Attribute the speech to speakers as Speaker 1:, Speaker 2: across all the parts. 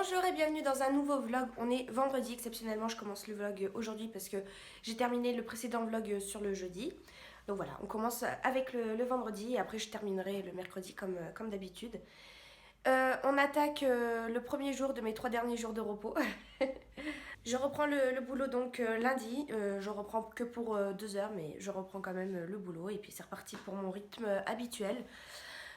Speaker 1: Bonjour et bienvenue dans un nouveau vlog. On est vendredi, exceptionnellement je commence le vlog aujourd'hui parce que j'ai terminé le précédent vlog sur le jeudi. Donc voilà, on commence avec le vendredi et après je terminerai le mercredi comme d'habitude. On attaque le premier jour de mes 3 derniers jours de repos. Je reprends le boulot donc lundi, je reprends que pour 2 heures mais je reprends quand même le boulot et puis c'est reparti pour mon rythme habituel.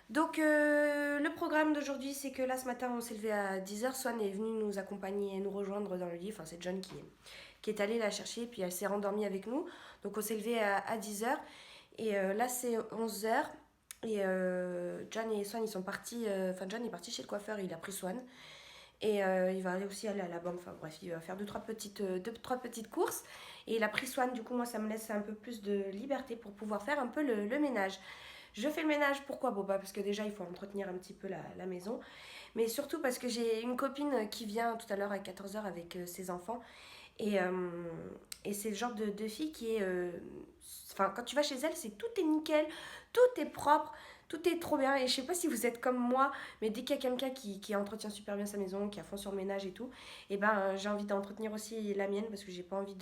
Speaker 1: Donc le programme d'aujourd'hui c'est que là ce matin on s'est levé à 10h, Swan est venue nous accompagner et nous rejoindre dans le lit, enfin c'est John qui est allé la chercher puis elle s'est rendormie avec nous, donc on s'est levé à 10h et là c'est 11h et John et Swan ils sont partis, enfin John est parti chez le coiffeur, il a pris Swan et il va aller aussi aller à la banque, enfin bref il va faire deux trois petites courses et il a pris Swan, du coup moi ça me laisse un peu plus de liberté pour pouvoir faire un peu le ménage. Je fais le ménage, pourquoi Boba? Parce que déjà il faut entretenir un petit peu la maison. Mais surtout parce que j'ai une copine qui vient tout à l'heure à 14h avec ses enfants. Et, euh, et c'est le genre de fille qui est... Enfin, quand tu vas chez elle, tout est nickel, tout est propre, tout est trop bien. Et je sais pas si vous êtes comme moi, mais dès qu'il y a quelqu'un qui entretient super bien sa maison, qui a fond sur le ménage et tout, et ben j'ai envie d'entretenir aussi la mienne parce que j'ai pas envie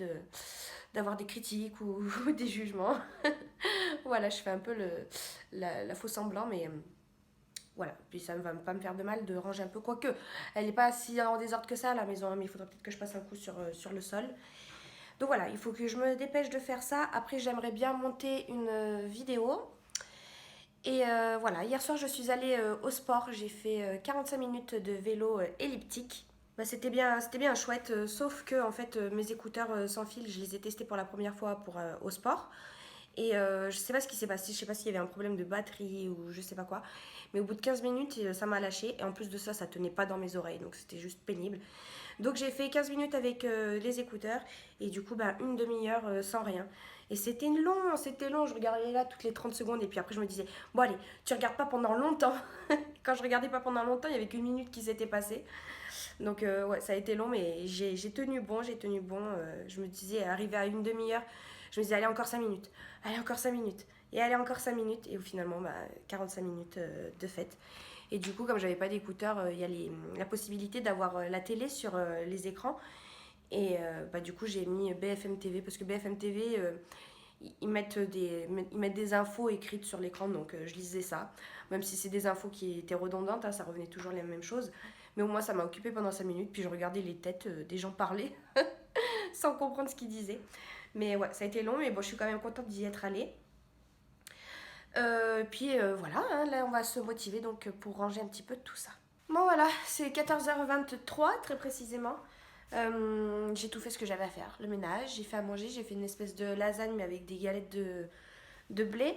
Speaker 1: d'avoir des critiques ou des jugements. Voilà, je fais un peu la faux semblant, mais voilà. Puis ça ne va pas me faire de mal de ranger un peu. Quoique, elle n'est pas si en désordre que ça, la maison, hein, mais il faudrait peut-être que je passe un coup sur le sol. Donc voilà, il faut que je me dépêche de faire ça. Après, j'aimerais bien monter une vidéo. Et voilà, hier soir, je suis allée au sport. J'ai fait 45 minutes de vélo elliptique. Bah, c'était bien chouette, sauf que en fait, mes écouteurs sans fil, je les ai testés pour la première fois au sport. Et je sais pas ce qui s'est passé, je sais pas s'il y avait un problème de batterie ou je sais pas quoi. Mais au bout de 15 minutes, ça m'a lâché. Et en plus de ça, ça tenait pas dans mes oreilles. Donc c'était juste pénible. Donc j'ai fait 15 minutes avec les écouteurs. Et du coup, bah, une demi-heure sans rien. Et c'était long, c'était long. Je regardais là toutes les 30 secondes. Et puis après, je me disais, bon allez, tu regardes pas pendant longtemps. Quand je regardais pas pendant longtemps, il y avait qu'une minute qui s'était passée. Donc ouais, ça a été long, mais j'ai tenu bon, j'ai tenu bon. Je me disais, arrivé à une demi-heure, je me disais, allez, encore 5 minutes. Allez, encore 5 minutes. Et allez, encore 5 minutes. Et finalement, bah, 45 minutes de fête. Et du coup, comme j'avais pas d'écouteurs, il y a la possibilité d'avoir la télé sur les écrans. Et bah, du coup, j'ai mis BFM TV parce que BFM TV, ils mettent des infos écrites sur l'écran, donc je lisais ça. Même si c'est des infos qui étaient redondantes, hein, ça revenait toujours les mêmes choses. Mais au moins, ça m'a occupé pendant 5 minutes, puis je regardais les têtes des gens parler sans comprendre ce qu'ils disaient. Mais ouais, ça a été long, mais bon, je suis quand même contente d'y être allée. Puis voilà, hein, là on va se motiver donc pour ranger un petit peu tout ça. Bon voilà, c'est 14h23 très précisément. J'ai tout fait ce que j'avais à faire. Le ménage, j'ai fait à manger, j'ai fait une espèce de lasagne mais avec des galettes de blé.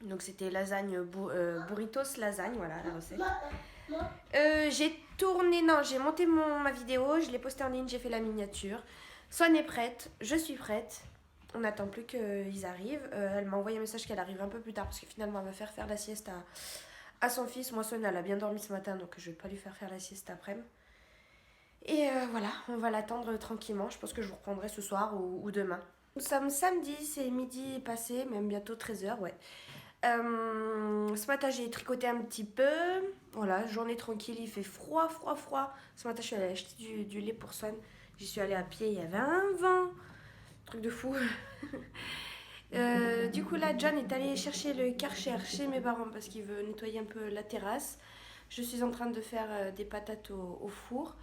Speaker 1: Donc c'était burritos lasagne, voilà la recette. J'ai tourné, non, j'ai monté ma vidéo, je l'ai postée en ligne, j'ai fait la miniature. Swan est prête, je suis prête. On n'attend plus qu'ils arrivent. Elle m'a envoyé un message qu'elle arrive un peu plus tard parce que finalement elle va faire la sieste à son fils. Moi, Swan, elle a bien dormi ce matin donc je vais pas lui faire la sieste après-midi. Et voilà, on va l'attendre tranquillement. Je pense que je vous reprendrai ce soir ou demain. Nous sommes samedi, c'est midi passé, même bientôt 13h, ouais. Ce matin, j'ai tricoté un petit peu. Voilà, journée tranquille, il fait froid, froid, froid. Ce matin, je suis allée acheter du lait pour Swan. J'y suis allée à pied, il y avait un vent. Truc de fou. Du coup, là, John est allé chercher le Karcher chez mes parents parce qu'il veut nettoyer un peu la terrasse. Je suis en train de faire des patates au four.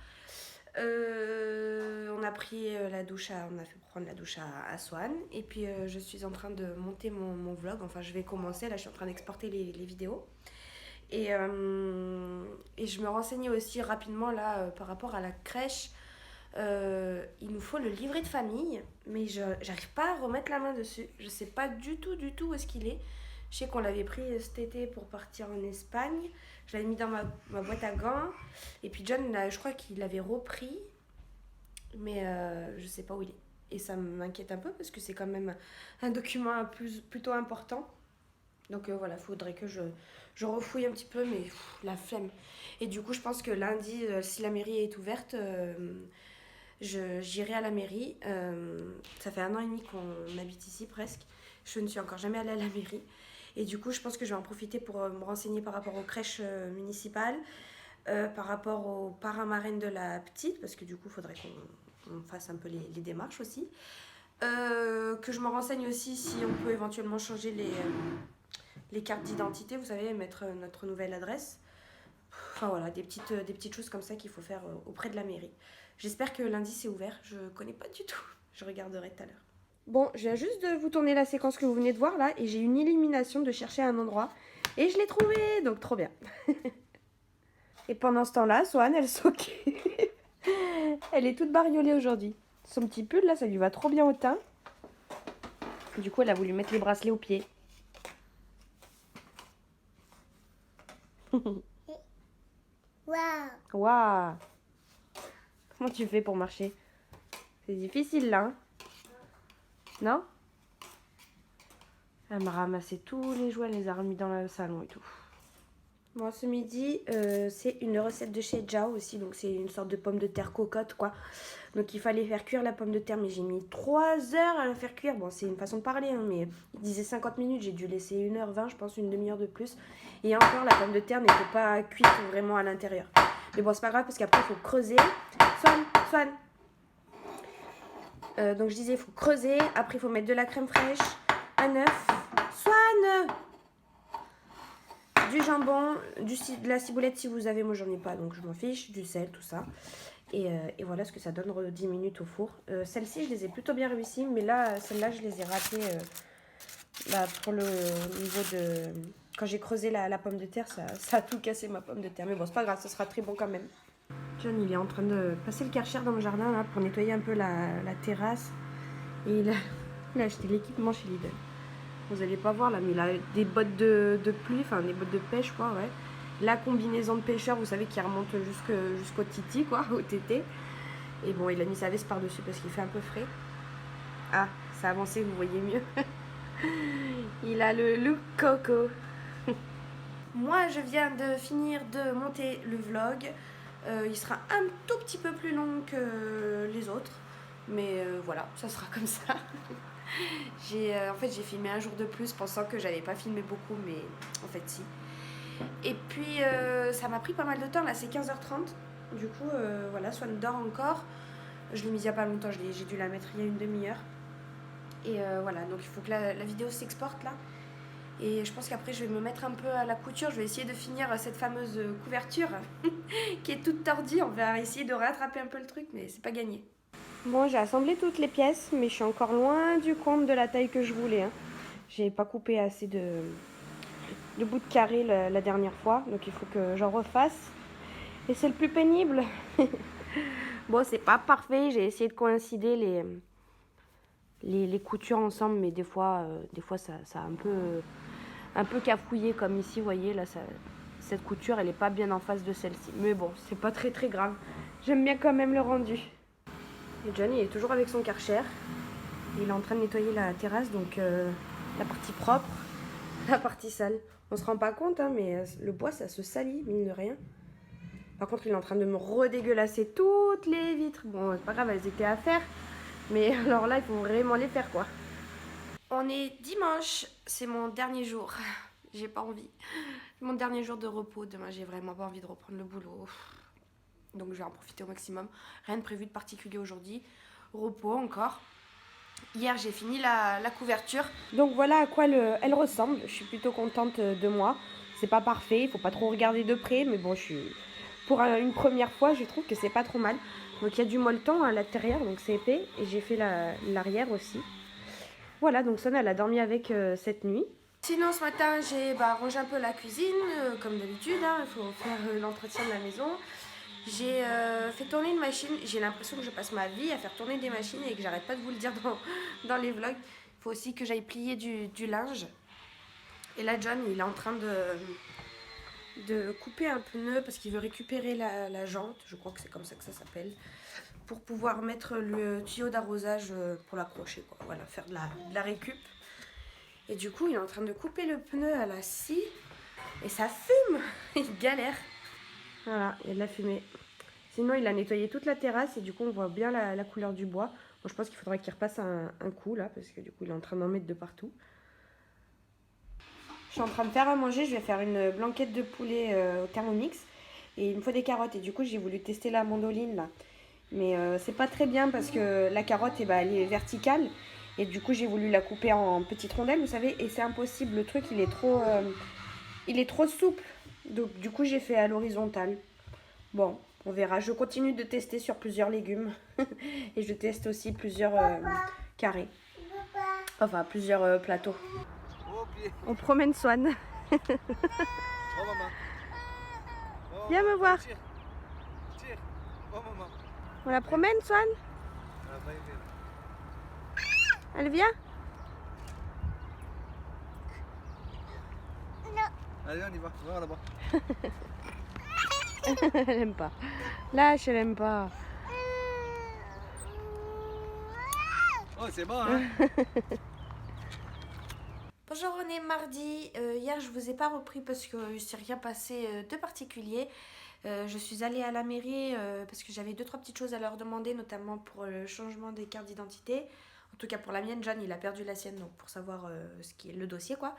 Speaker 1: On a pris la douche, on a fait prendre la douche à Swan. Et puis je suis en train de monter mon vlog. Enfin, je vais commencer. Là, je suis en train d'exporter les vidéos. Et je me renseignais aussi rapidement là par rapport à la crèche. Il nous faut le livret de famille, mais j'arrive pas à remettre la main dessus. Je sais pas du tout où est-ce qu'il est. Je sais qu'on l'avait pris cet été pour partir en Espagne. Je l'avais mis dans ma boîte à gants. Et puis John, là, je crois qu'il l'avait repris, mais je sais pas où il est. Et ça m'inquiète un peu parce que c'est quand même un document plutôt important. Donc voilà, il faudrait que je refouille un petit peu, mais la flemme. Et du coup, je pense que lundi, si la mairie est ouverte, j'irai à la mairie. Ça fait 1 an et demi qu'on habite ici presque. Je ne suis encore jamais allée à la mairie. Et du coup, je pense que je vais en profiter pour me renseigner par rapport aux crèches municipales. par rapport aux parrains marraines de la petite, parce que du coup, il faudrait qu'on fasse un peu les démarches aussi. Que je me renseigne aussi si on peut éventuellement changer les cartes d'identité, vous savez, mettre notre nouvelle adresse. Enfin voilà, des petites choses comme ça qu'il faut faire auprès de la mairie. J'espère que lundi c'est ouvert, je connais pas du tout. Je regarderai tout à l'heure. Bon, je viens juste de vous tourner la séquence que vous venez de voir là, et j'ai une élimination de chercher un endroit. Et je l'ai trouvé, donc trop bien. Et pendant ce temps-là, Swan, elle s'occupe. Elle est toute bariolée aujourd'hui. Son petit pull là, ça lui va trop bien au teint. Du coup, elle a voulu mettre les bracelets aux pieds.
Speaker 2: Waouh.
Speaker 1: Waouh! Comment tu fais pour marcher? C'est difficile là, hein? Non? Elle m'a ramassé tous les jouets, elle les a remis dans le salon et tout. Bon, ce midi, c'est une recette de chez Jao aussi, donc c'est une sorte de pomme de terre cocotte, quoi. Donc il fallait faire cuire la pomme de terre, mais j'ai mis 3 heures à la faire cuire. Bon, c'est une façon de parler, hein, mais il disait 50 minutes, j'ai dû laisser 1h20, je pense, une demi-heure de plus. Et encore, la pomme de terre n'était pas cuite vraiment à l'intérieur. Mais bon, c'est pas grave, parce qu'après, il faut creuser. Swan. Donc je disais, il faut creuser, après il faut mettre de la crème fraîche, un œuf. Swan! Du jambon, de la ciboulette si vous avez, moi j'en ai pas donc je m'en fiche, du sel, tout ça. Et voilà ce que ça donne 10 minutes au four. Celles-ci je les ai plutôt bien réussies, mais là, celles-là je les ai ratées pour le niveau de... Quand j'ai creusé la pomme de terre, ça a tout cassé ma pomme de terre. Mais bon, c'est pas grave, ça sera très bon quand même. John, il est en train de passer le Karcher dans le jardin là, pour nettoyer un peu la terrasse. Et il a acheté l'équipement chez Lidl. Vous allez pas voir là, mais il a des bottes de pluie, enfin des bottes de pêche quoi, ouais. La combinaison de pêcheur, vous savez, qui remonte jusqu'au titi quoi, au tété. Et bon, il a mis sa veste par-dessus parce qu'il fait un peu frais. Ah, ça a avancé, vous voyez mieux. Il a le look coco. Moi, je viens de finir de monter le vlog. Il sera un tout petit peu plus long que les autres. Mais voilà, ça sera comme ça. En fait, j'ai filmé un jour de plus pensant que j'allais pas filmer beaucoup, mais en fait si. Et puis ça m'a pris pas mal de temps, là c'est 15h30. Du coup, voilà, Swan dort encore. Je l'ai mise il y a pas longtemps, j'ai dû la mettre il y a une demi-heure. Et voilà, donc il faut que la vidéo s'exporte là. Et je pense qu'après je vais me mettre un peu à la couture. Je vais essayer de finir cette fameuse couverture qui est toute tordue. On va essayer de rattraper un peu le truc, mais c'est pas gagné. Bon, j'ai assemblé toutes les pièces, mais je suis encore loin du compte de la taille que je voulais. Hein. J'ai pas coupé assez de bouts de carré la dernière fois, donc il faut que j'en refasse. Et c'est le plus pénible. Bon, c'est pas parfait, j'ai essayé de coïncider les coutures ensemble, mais des fois ça a un peu cafouillé comme ici, vous voyez, là, cette couture, elle est pas bien en face de celle-ci. Mais bon, c'est pas très grave. J'aime bien quand même le rendu. Et John, il est toujours avec son Karcher. Il est en train de nettoyer la terrasse, donc la partie propre, la partie sale. On se rend pas compte, hein, mais le bois, ça se salit, mine de rien. Par contre, il est en train de me redégueulasser toutes les vitres. Bon, c'est pas grave, elles étaient à faire. Mais alors là, il faut vraiment les faire, quoi. On est dimanche, c'est mon dernier jour. J'ai pas envie. C'est mon dernier jour de repos. Demain, j'ai vraiment pas envie de reprendre le boulot. Donc je vais en profiter au maximum. Rien de prévu de particulier aujourd'hui. Repos encore. Hier j'ai fini la couverture. Donc voilà à quoi elle ressemble. Je suis plutôt contente de moi. C'est pas parfait, il faut pas trop regarder de près. Mais bon, pour une première fois, je trouve que c'est pas trop mal. Donc il y a du molleton à l'intérieur, donc c'est épais. Et j'ai fait l'arrière aussi. Voilà, donc Son elle a dormi avec cette nuit. Sinon ce matin j'ai rangé un peu la cuisine, comme d'habitude. Hein, il faut faire l'entretien de la maison. J'ai fait tourner une machine. J'ai l'impression que je passe ma vie à faire tourner des machines et que j'arrête pas de vous le dire dans les vlogs. Il faut aussi que j'aille plier du linge. Et là, John, il est en train de couper un pneu parce qu'il veut récupérer la jante. Je crois que c'est comme ça que ça s'appelle. Pour pouvoir mettre le tuyau d'arrosage pour l'accrocher. Voilà, faire de la récup. Et du coup, il est en train de couper le pneu à la scie. Et ça fume. Il galère. Voilà, il y a de la fumée. Sinon, il a nettoyé toute la terrasse et du coup, on voit bien la couleur du bois. Bon, je pense qu'il faudrait qu'il repasse un coup là, parce que du coup, il est en train d'en mettre de partout. Je suis en train de faire à manger. Je vais faire une blanquette de poulet au Thermomix. Et il me faut des carottes. Et du coup, j'ai voulu tester la mandoline là. Mais c'est pas très bien parce que la carotte, eh ben, elle est verticale. Et du coup, j'ai voulu la couper en petites rondelles, vous savez. Et c'est impossible. Le truc, il est trop souple. Donc, du coup, j'ai fait à l'horizontale. Bon, on verra. Je continue de tester sur plusieurs légumes. Et je teste aussi plusieurs carrés. Enfin, plusieurs plateaux. On promène Swan.
Speaker 2: Oh maman. Oh,
Speaker 1: Viens me voir.
Speaker 2: Tire. Tire. Oh maman.
Speaker 1: On la promène, Swan?
Speaker 2: Ah, va aider.
Speaker 1: Elle vient?
Speaker 2: Allez, on y va. Va là-bas.
Speaker 1: Elle aime pas. Lâche, elle aime pas.
Speaker 2: Oh, c'est bon, hein?
Speaker 1: Bonjour, on est mardi. Hier, je vous ai pas repris parce que il s'est rien passé de particulier. Je suis allée à la mairie parce que j'avais 2-3 petites choses à leur demander, notamment pour le changement des cartes d'identité. En tout cas, pour la mienne, John, il a perdu la sienne, donc pour savoir ce qui est le dossier, quoi.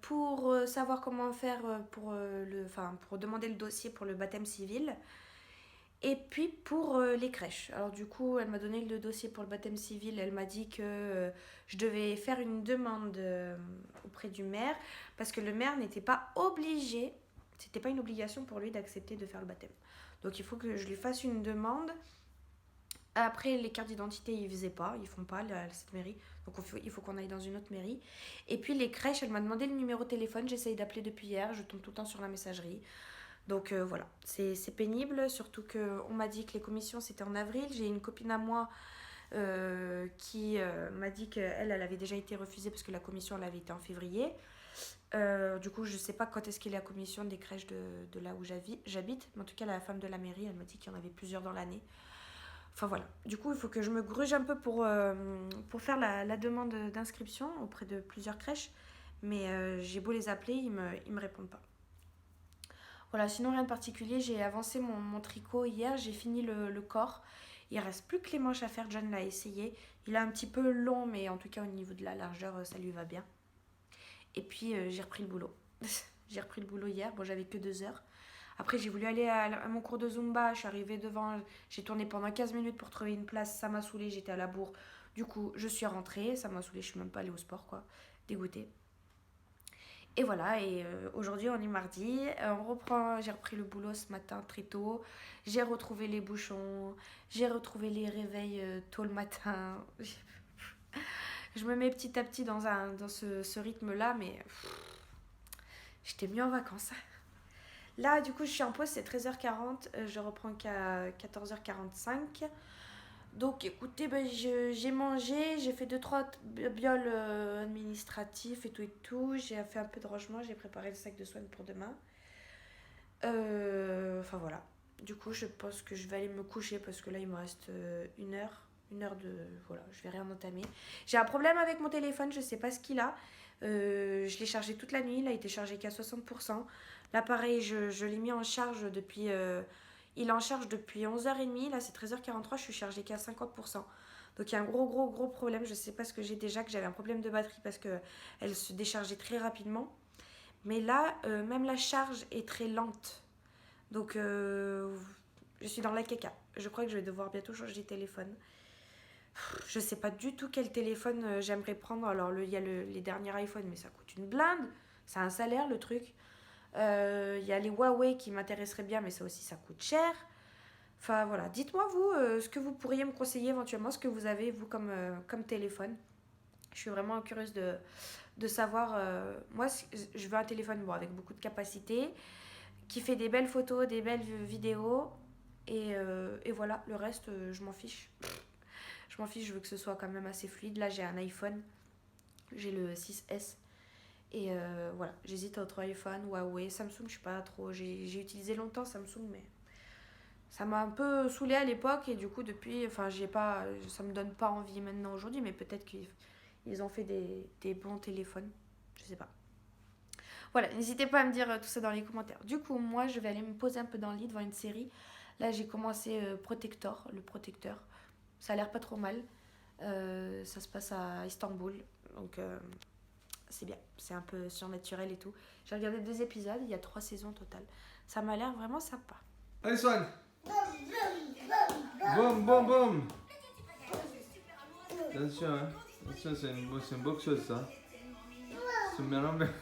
Speaker 1: Pour savoir comment faire pour demander le dossier pour le baptême civil. Et puis pour les crèches. Alors du coup, elle m'a donné le dossier pour le baptême civil. Elle m'a dit que je devais faire une demande auprès du maire parce que le maire n'était pas obligé, c'était pas une obligation pour lui d'accepter de faire le baptême. Donc il faut que je lui fasse une demande. Après, les cartes d'identité, ils faisaient pas, ils font pas cette mairie. Donc il faut qu'on aille dans une autre mairie. Et puis les crèches, elle m'a demandé le numéro de téléphone. J'essaye d'appeler depuis hier, je tombe tout le temps sur la messagerie. Donc voilà, c'est pénible, surtout qu'on m'a dit que les commissions c'était en avril. J'ai une copine à moi qui m'a dit qu'elle avait déjà été refusée parce que la commission elle avait été en février. Du coup, je sais pas quand est-ce qu'il y a la commission des crèches de là où j'habite, mais en tout cas, la femme de la mairie, elle m'a dit qu'il y en avait plusieurs dans l'année. Enfin voilà, du coup, il faut que je me gruge un peu pour faire la demande d'inscription auprès de plusieurs crèches, mais j'ai beau les appeler, ils me répondent pas. Voilà, sinon rien de particulier, j'ai avancé mon tricot hier, j'ai fini le corps. Il reste plus que les manches à faire, John l'a essayé. Il est un petit peu long, mais en tout cas au niveau de la largeur, ça lui va bien. Et puis j'ai repris le boulot. J'ai repris le boulot hier, bon j'avais que 2 heures. Après j'ai voulu aller à mon cours de Zumba, je suis arrivée devant, j'ai tourné pendant 15 minutes pour trouver une place, ça m'a saoulée, j'étais à la bourre. Du coup je suis rentrée, ça m'a saoulée, je suis même pas allée au sport quoi, dégoûtée. Et voilà, et aujourd'hui on est mardi, j'ai repris le boulot ce matin très tôt, j'ai retrouvé les bouchons, j'ai retrouvé les réveils tôt le matin. Je me mets petit à petit dans ce rythme-là, mais j'étais mieux en vacances. Là, du coup, je suis en pause, c'est 13h40, je reprends qu'à 14h45. Donc écoutez, j'ai mangé, j'ai fait 2-3 bioles administratifs et tout. J'ai fait un peu de rangement, j'ai préparé le sac de soins pour demain. Enfin voilà. Du coup, je pense que je vais aller me coucher parce que là, il me reste une heure. Une heure de... Voilà, je vais rien entamer. J'ai un problème avec mon téléphone, je sais pas ce qu'il a. Je l'ai chargé toute la nuit, il a été chargé qu'à 60%. Là, pareil, je l'ai mis en charge depuis... il est en charge depuis 11h30, là c'est 13h43, je suis chargée qu'à 50%. Donc il y a un gros problème, je sais pas ce que j'ai déjà, que j'avais un problème de batterie parce qu'elle se déchargeait très rapidement. Mais là, même la charge est très lente. Donc je suis dans la caca. Je crois que je vais devoir bientôt changer de téléphone. Je sais pas du tout quel téléphone j'aimerais prendre. Alors il y a les derniers iPhones, mais ça coûte une blinde. C'est un salaire le truc. Il y a les Huawei qui m'intéresseraient bien, mais ça aussi ça coûte cher. Enfin voilà, dites-moi vous ce que vous pourriez me conseiller éventuellement, ce que vous avez vous comme téléphone. Je suis vraiment curieuse de savoir. Moi, je veux un téléphone bon, avec beaucoup de capacité, qui fait des belles photos, des belles vidéos. Et voilà, le reste, je m'en fiche. Je m'en fiche, je veux que ce soit quand même assez fluide. Là, j'ai un iPhone, j'ai le 6S. Et voilà, j'hésite entre iPhone, Huawei, Samsung, je suis pas trop. J'ai utilisé longtemps Samsung, mais ça m'a un peu saoulée à l'époque. Et du coup, depuis, enfin, ça me donne pas envie maintenant aujourd'hui, mais peut-être qu'ils ont fait des bons téléphones. Je sais pas. Voilà, n'hésitez pas à me dire tout ça dans les commentaires. Du coup, moi, je vais aller me poser un peu dans le lit devant une série. Là, j'ai commencé Protector, le protecteur. Ça a l'air pas trop mal. Ça se passe à Istanbul. Donc, c'est bien. C'est un peu surnaturel et tout. J'ai regardé 2 épisodes. Il y a 3 saisons au total. Ça m'a l'air vraiment sympa.
Speaker 2: Allez Swan. Boum, boum, boum. Attention, hein. Attention, c'est une boxeuse, ça. Se met à l'envers.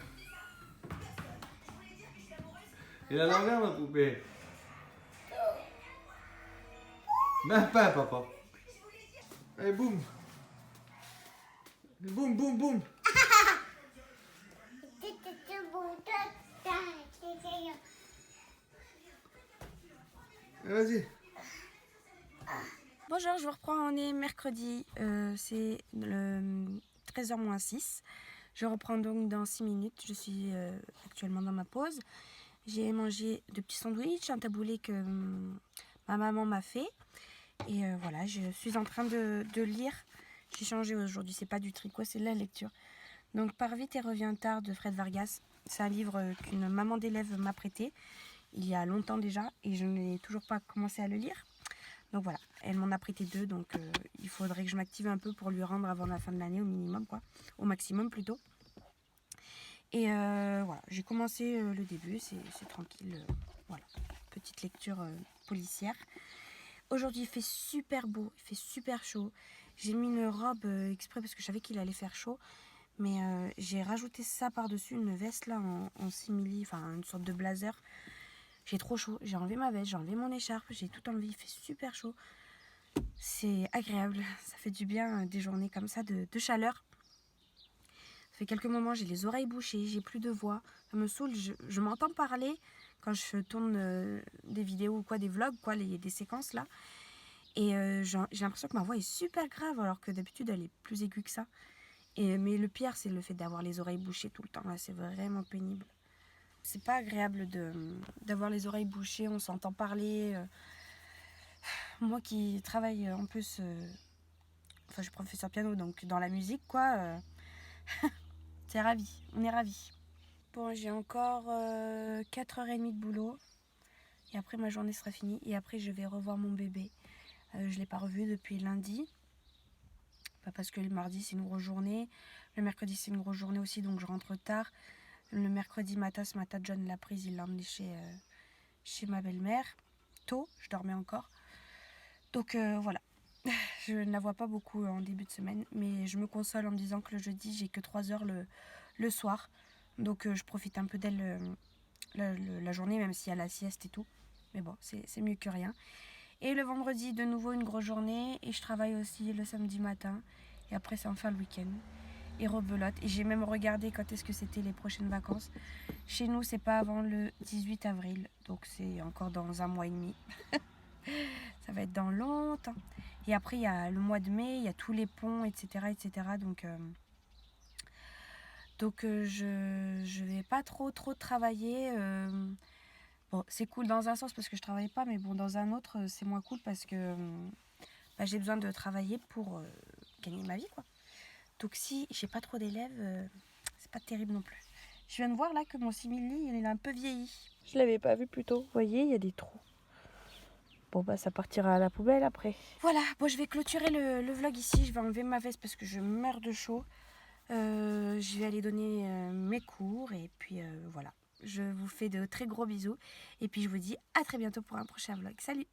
Speaker 2: Il a l'envers, ma poupée. Même pas, papa. Allez, boum. Boum, boum, boum. Vas-y.
Speaker 1: Bonjour, je vous reprends, on est mercredi, c'est le 13h-6. Je reprends donc dans 6 minutes, je suis actuellement dans ma pause. J'ai mangé de petits sandwichs, un taboulé que ma maman m'a fait. Et voilà, je suis en train de lire. J'ai changé aujourd'hui, c'est pas du tricot, c'est de la lecture. Donc Pars vite et reviens tard de Fred Vargas. C'est un livre qu'une maman d'élève m'a prêté il y a longtemps déjà et je n'ai toujours pas commencé à le lire. Donc voilà, elle m'en a prêté 2, donc il faudrait que je m'active un peu pour lui rendre avant la fin de l'année au minimum, quoi, au maximum plutôt. Et voilà, j'ai commencé le début, c'est tranquille, voilà, petite lecture policière. Aujourd'hui il fait super beau, il fait super chaud. J'ai mis une robe exprès parce que je savais qu'il allait faire chaud, mais j'ai rajouté ça par-dessus, une veste là en simili, enfin une sorte de blazer. J'ai trop chaud, j'ai enlevé ma veste, j'ai enlevé mon écharpe, j'ai tout enlevé, il fait super chaud. C'est agréable, ça fait du bien des journées comme ça de chaleur. Ça fait quelques moments, j'ai les oreilles bouchées, j'ai plus de voix, ça me saoule, je m'entends parler quand je tourne des vidéos ou quoi, des vlogs, quoi, des séquences là. Et j'ai l'impression que ma voix est super grave alors que d'habitude elle est plus aiguë que ça. Mais le pire c'est le fait d'avoir les oreilles bouchées tout le temps, là c'est vraiment pénible. C'est pas agréable d'avoir les oreilles bouchées, on s'entend parler. Moi qui travaille en plus, enfin je suis professeur piano, donc dans la musique quoi, c'est ravi, on est ravis. Bon, j'ai encore 4h30 de boulot et après ma journée sera finie et après je vais revoir mon bébé. Je ne l'ai pas revu depuis lundi, pas parce que le mardi c'est une grosse journée, le mercredi c'est une grosse journée aussi donc je rentre tard. Le mercredi matin, ce matin, John l'a prise, il l'a emmenée chez ma belle-mère. Tôt, je dormais encore. Donc voilà, je ne la vois pas beaucoup en début de semaine, mais je me console en me disant que le jeudi, j'ai que 3 heures le soir. Donc je profite un peu d'elle la journée, même s'il y a la sieste et tout. Mais bon, c'est mieux que rien. Et le vendredi, de nouveau, une grosse journée. Et je travaille aussi le samedi matin. Et après, c'est enfin le week-end. Et rebelote. Et j'ai même regardé quand est-ce que c'était les prochaines vacances. Chez nous, c'est pas avant le 18 avril. Donc c'est encore dans 1 mois et demi. Ça va être dans longtemps. Et après, il y a le mois de mai, il y a tous les ponts, etc. etc. Donc je vais pas trop travailler. Bon, c'est cool dans un sens parce que je travaille pas, mais bon, dans un autre, c'est moins cool parce que j'ai besoin de travailler pour gagner ma vie, quoi. Donc si j'ai pas trop d'élèves, c'est pas terrible non plus. Je viens de voir là que mon simili, il est un peu vieilli. Je l'avais pas vu plus tôt. Vous voyez, il y a des trous. Bon bah ça partira à la poubelle après. Voilà, bon je vais clôturer le vlog ici. Je vais enlever ma veste parce que je meurs de chaud. Je vais aller donner mes cours et puis voilà. Je vous fais de très gros bisous et puis je vous dis à très bientôt pour un prochain vlog. Salut!